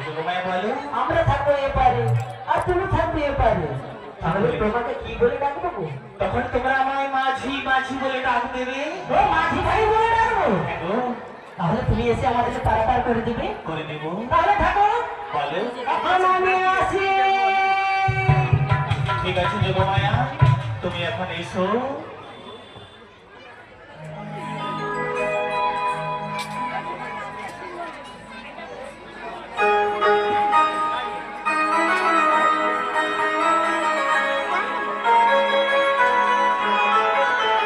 যোগমায়া বলো। আমরা থাকবো এপারে আর তুমি থাকবে এপারে, তাহলে তোমাকে কি বলে ডাকবো? তখন তোমরা আমায় মাঝি মাঝি বলে ডাক দেবে। ও মাঝি ভাই বলে ডাকবো? হ্যাঁ, তাহলে তুমি এসে আমাদেরকে পারাপার করে দিবে। করে দেব। তাহলে থাকো, বলো। এখন আমি আসি। ঠিক আছে যোগমায়া, তুমি এখন এসো।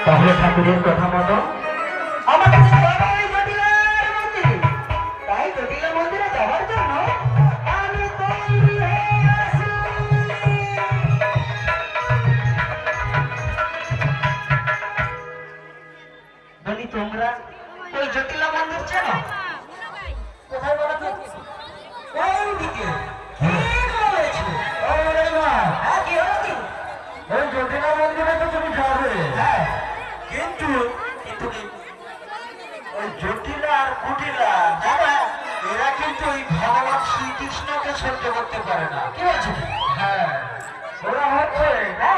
তাহলে ঠাকুরের কথা মতো আমাকে যেতে হবে ওই জটিলার মন্দিরে। তাই জটিলা মন্দিরে যাওয়ার জন্য আমি তৈরি হয়ে আছি। বলি তোমরা ওই জটিলা মন্দির চেনো? কোথায় বলো তো? এইদিকে। ঠিক বলেছো। ওরে বাবা, হ্যাঁ কি হলো কি? ওই জটিলা মন্দিরে তো তুমি যাবে। হ্যাঁ, কিন্তু ওই জটিলা আর কুটিলা দাদা এরা কিন্তু ওই ভগবান শ্রীকৃষ্ণকে সহ্য করতে পারে না। কি বলছো? হ্যাঁ, ওরা হচ্ছে না